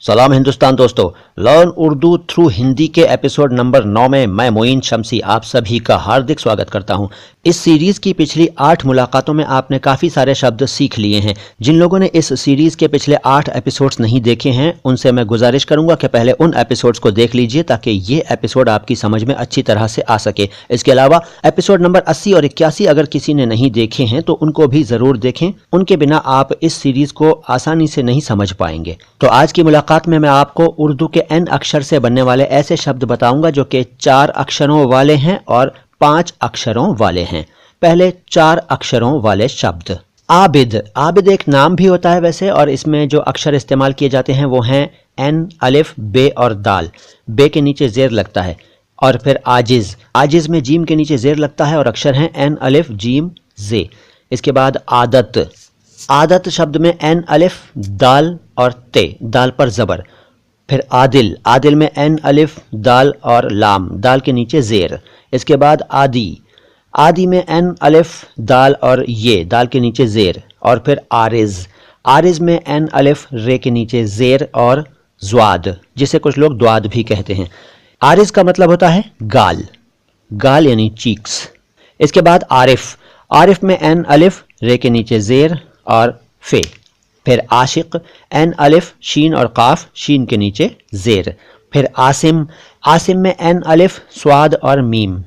सलाम हिंदुस्तान दोस्तों, learn Urdu through Hindi के एपिसोड नंबर 9 में मैं मोइन शम्सी आप सभी का हार्दिक स्वागत करता हूं। इस सीरीज़ की पिछली 8 मुलाकातों में आपने काफ़ी सारे शब्द सीख लिए हैं। जिन लोगों ने इस सीरीज़ के पिछले 8 एपिसोड्स नहीं देखे हैं उनसे मैं गुजारिश करूंगा कि पहले उन एपिसोड्स को देख लीजिए ताकि ये एपिसोड आपकी समझ में अच्छी तरह से आ सके। इसके अलावा एपिसोड नंबर 80 और 81 अगर किसी ने नहीं देखे हैं तो उनको भी ज़रूर देखें, उनके बिना आप इस सीरीज़ को आसानी से नहीं समझ पाएंगे। तो आज की मुलाकात में मैं आपको उर्दू के n अक्षर से बनने वाले ऐसे शब्द बताऊंगा जो कि 4 अक्षरों वाले हैं और 5 अक्षरों वाले हैं। पहले 4 अक्षरों वाले शब्द आबिद। आबिद एक नाम भी होता है वैसे, और इसमें जो अक्षर इस्तेमाल किए जाते हैं वो हैं एन, अलिफ, बे और दाल। बे के नीचे जेर लगता है। और फिर आजिज। आजिज में जीम के नीचे जेर लगता है और अक्षर हैं एन, अलिफ, जीम, जे। इसके बाद आदत। आदत शब्द में एन, अलिफ, दाल और ते, दाल पर जबर। फिर आदिल। आदिल में एन, अलिफ, दाल और लाम, दाल के नीचे जेर। इसके बाद आदि। आदि में एन, अलिफ, दाल और ये, दाल के नीचे जेर। और फिर आरिज। आरिज में एन, अलिफ, रे के नीचे जेर और ज्वाद, जिसे कुछ लोग द्वाद भी कहते हैं। आरिज का मतलब होता है गाल, गाल यानी चीक्स। इसके बाद आरिफ। आरिफ में एन, अलिफ, रे के नीचे जेर और फे। फिर आशिक। एन, अलिफ, शीन और काफ, शीन के नीचे जेर। फिर आसिम। आसिम में एन, अलिफ, स्वाद और मीम,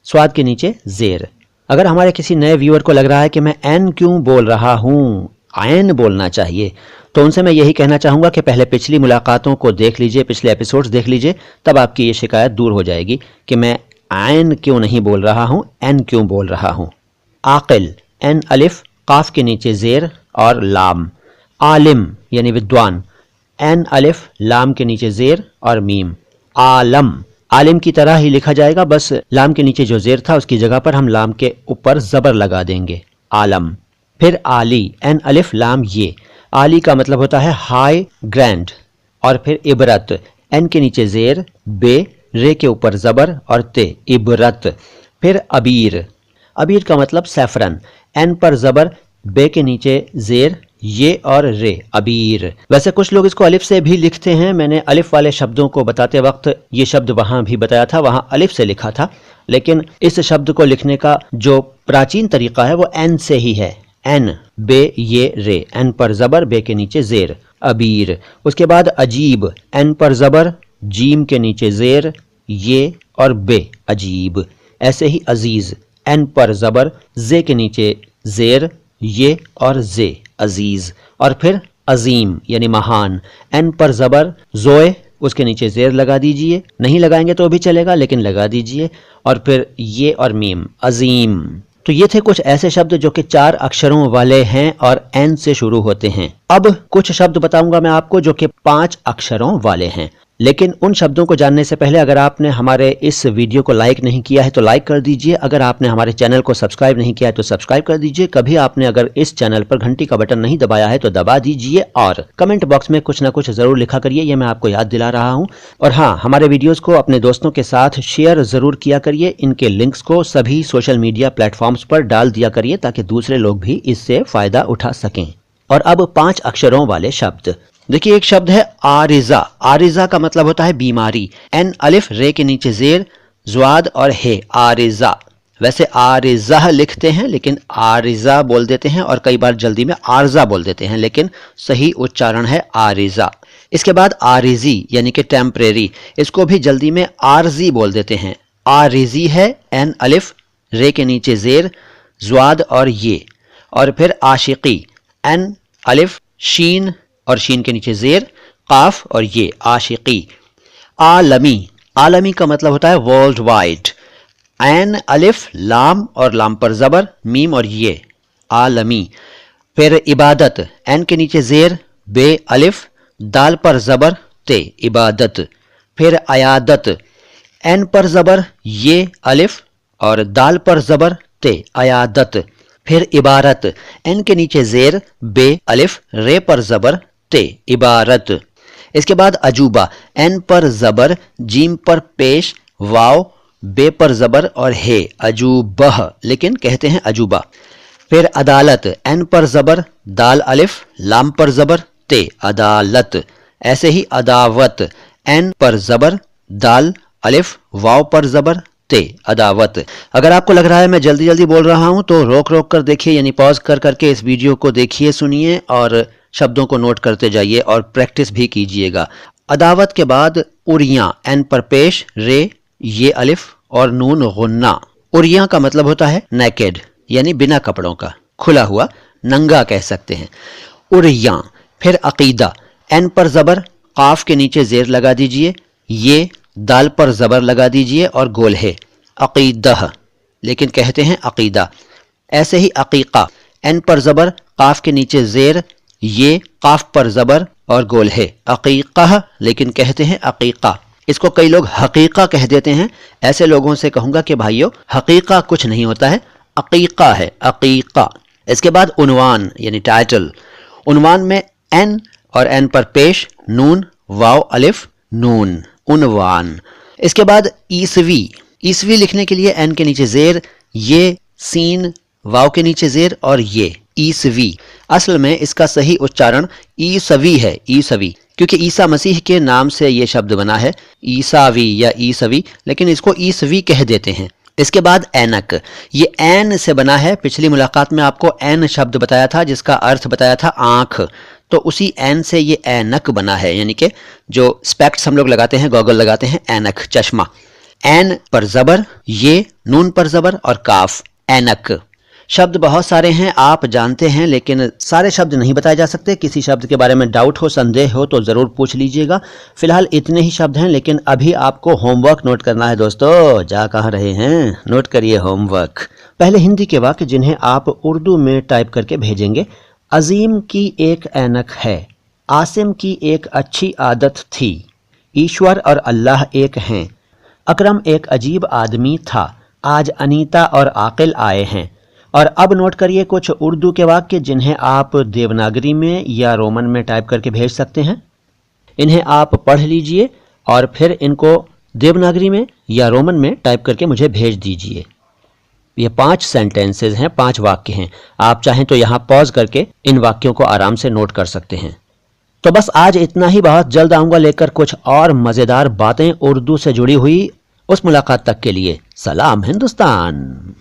स्वाद के नीचे जेर। अगर हमारे किसी नए व्यूअर को लग रहा है कि मैं एन क्यों बोल रहा हूँ, आयन बोलना चाहिए, तो उनसे मैं यही कहना चाहूँगा कि पहले पिछली मुलाकातों को देख लीजिए, पिछले एपिसोड्स देख लीजिए, तब आपकी ये शिकायत दूर हो जाएगी कि मैं आयन क्यों नहीं बोल रहा हूँ, एन क्यों बोल रहा हूँ। आकिल। एन, अलिफ, काफ के नीचे जेर और लाम। आलिम यानी विद्वान। एन, अलिफ, लाम के नीचे जेर और मीम। आलम। आलिम की तरह ही लिखा जाएगा, बस लाम के नीचे जो जेर था उसकी जगह पर हम लाम के ऊपर जबर लगा देंगे, आलम। फिर आली। एन, अलिफ, लाम, ये। आली का मतलब होता है हाई, ग्रैंड। और फिर इबरत। एन के नीचे जेर, बे, रे के ऊपर जबर और ते, इबरत। फिर अबीर। अबीर का मतलब सैफरन। एन पर जबर, बे के नीचे जेर, ये और रे, अबीर। वैसे कुछ लोग इसको अलिफ से भी लिखते हैं। मैंने अलिफ वाले शब्दों को बताते वक्त ये शब्द वहां भी बताया था, वहां अलिफ से लिखा था, लेकिन इस शब्द को लिखने का जो प्राचीन तरीका है वो एन से ही है। एन, बे, ये, रे, एन पर जबर, बे के नीचे जेर, अबीर। उसके बाद अजीब। एन पर जबर, जीम के नीचे जेर, ये और बे, अजीब। ऐसे ही अजीज। एन पर जबर, जे के नीचे जेर, ये और जे, अजीज। और फिर अजीम यानी महान। एन पर जबर, जोए, उसके नीचे जेर लगा दीजिए, नहीं लगाएंगे तो भी चलेगा लेकिन लगा दीजिए। और फिर ये और मीम, अजीम। तो ये थे कुछ ऐसे शब्द जो कि 4 अक्षरों वाले हैं और एन से शुरू होते हैं। अब कुछ शब्द बताऊंगा मैं आपको जो कि 5 अक्षरों वाले हैं। लेकिन उन शब्दों को जानने से पहले अगर आपने हमारे इस वीडियो को लाइक नहीं किया है तो लाइक कर दीजिए। अगर आपने हमारे चैनल को सब्सक्राइब नहीं किया है तो सब्सक्राइब कर दीजिए। कभी आपने अगर इस चैनल पर घंटी का बटन नहीं दबाया है तो दबा दीजिए। और कमेंट बॉक्स में कुछ ना कुछ जरूर लिखा करिए, ये मैं आपको याद दिला रहा हूँ। और हाँ, हमारे वीडियोज़ को अपने दोस्तों के साथ शेयर ज़रूर किया करिए। इनके लिंक्स को सभी सोशल मीडिया प्लेटफॉर्म्स पर डाल दिया करिए ताकि दूसरे लोग भी इससे फ़ायदा उठा सकें। और अब 5 अक्षरों वाले शब्द देखिए। एक शब्द है आरिजा। आरिजा का मतलब होता है बीमारी। एन, अलिफ, रे के नीचे जेर, ज्वाद और हे, आरिजा। वैसे आरिजा लिखते हैं लेकिन आरिजा बोल देते हैं और कई बार जल्दी में आरजा बोल देते हैं, लेकिन सही उच्चारण है आरिजा। इसके बाद आरिजी यानी कि टेम्परेरी, इसको भी जल्दी में आरजी बोल देते हैं। आरिजी है एन, अलिफ, रे के नीचे जेर, ज्वाद और ये। और फिर आशिकी। एन, अलिफ, शीन और शीन के नीचे जेर, काफ और ये, आशिकी। आलमी। आलमी का मतलब होता है वर्ल्ड वाइड। एन, अलिफ, लाम और लाम पर जबर, मीम और ये, आलमी। फिर इबादत। एन के नीचे जेर, बे, अलिफ, दाल पर जबर, ते, इबादत। फिर अयादत। एन पर जबर, ये, अलिफ और दाल पर जबर, ते, अयादत। फिर इबारत। एन के नीचे जेर, बे, अलिफ, रे पर जबर, ते, इबारत। इसके बाद अजूबा। एन पर जबर, जीम पर पेश, वाव, बे पर जबर और हे, अजूबह, लेकिन कहते हैं अजूबा। फिर अदालत। एन पर जबर, दाल, अलिफ, लाम पर जबर, ते, अदालत। ऐसे ही अदावत, एन पर जबर, दाल अलिफ वाव पर जबर ते, अदावत। अगर आपको लग रहा है मैं जल्दी जल्दी बोल रहा हूं तो रोक रोक कर देखिए, यानी पॉज कर करके इस वीडियो को देखिए, सुनिए और शब्दों को नोट करते जाइए और प्रैक्टिस भी कीजिएगा। अदावत के बाद उरिया, एन पर पेश, रे ये अलिफ और नून गुन्ना। उरिया का मतलब होता है नेकेड, यानी बिना कपड़ों का, खुला हुआ, नंगा कह सकते हैं, उरिया। फिर अकीदा, एन पर जबर, काफ के नीचे जेर लगा दीजिए, ये दाल पर जबर लगा दीजिए और गोल है, अकीदह, लेकिन कहते हैं अकीदा। ऐसे ही अकीका, एन पर जबर, काफ के नीचे जेर, ये काफ पर जबर और गोल है, अकीक़ह, लेकिन कहते हैं अकीका। इसको कई लोग हकीका कह देते हैं। ऐसे लोगों से कहूंगा कि भाइयों, हकीका कुछ नहीं होता है, अकीका है, अकीका। इसके बाद उन्वान यानी टाइटल। उन्वान में एन और एन पर पेश, नून वाव अलिफ नून, उन्वान। इसके बाद ईसवी। ईसवी लिखने के लिए एन के नीचे जेर, ये सीन वाव के नीचे जेर और ये ईसवी। असल में इसका सही उच्चारण ईसवी है, ईसवी, क्योंकि ईसा मसीह के नाम से ये शब्द बना है, ईसावी या ईसवी, लेकिन इसको ईसवी कह देते हैं। इसके बाद ऐनक, ये एन से बना है। पिछली मुलाकात में आपको एन शब्द बताया था जिसका अर्थ बताया था आंख, तो उसी एन से ये ऐनक बना है, यानी कि जो स्पेक्ट्स हम लोग लगाते हैं, गॉगल लगाते हैं, ऐनक चश्मा। एन पर जबर, ये नून पर जबर और काफ, ऐनक। शब्द बहुत सारे हैं, आप जानते हैं, लेकिन सारे शब्द नहीं बताए जा सकते। किसी शब्द के बारे में डाउट हो, संदेह हो तो ज़रूर पूछ लीजिएगा। फिलहाल इतने ही शब्द हैं, लेकिन अभी आपको होमवर्क नोट करना है दोस्तों। जा कहाँ रहे हैं, नोट करिए होमवर्क। पहले हिंदी के वाक्य जिन्हें आप उर्दू में टाइप करके भेजेंगे। अजीम की एक ऐनक है, आसिम की एक अच्छी आदत थी, ईश्वर और अल्लाह एक हैं, अकरम एक अजीब आदमी था, आज अनीता और आकिल आए हैं। और अब नोट करिए कुछ उर्दू के वाक्य जिन्हें आप देवनागरी में या रोमन में टाइप करके भेज सकते हैं। इन्हें आप पढ़ लीजिए और फिर इनको देवनागरी में या रोमन में टाइप करके मुझे भेज दीजिए। ये 5 सेंटेंसेस हैं, 5 वाक्य हैं। आप चाहें तो यहाँ पॉज करके इन वाक्यों को आराम से नोट कर सकते हैं। तो बस आज इतना ही। बहुत जल्द आऊँगा लेकर कुछ और मज़ेदार बातें उर्दू से जुड़ी हुई। उस मुलाकात तक के लिए सलाम हिंदुस्तान।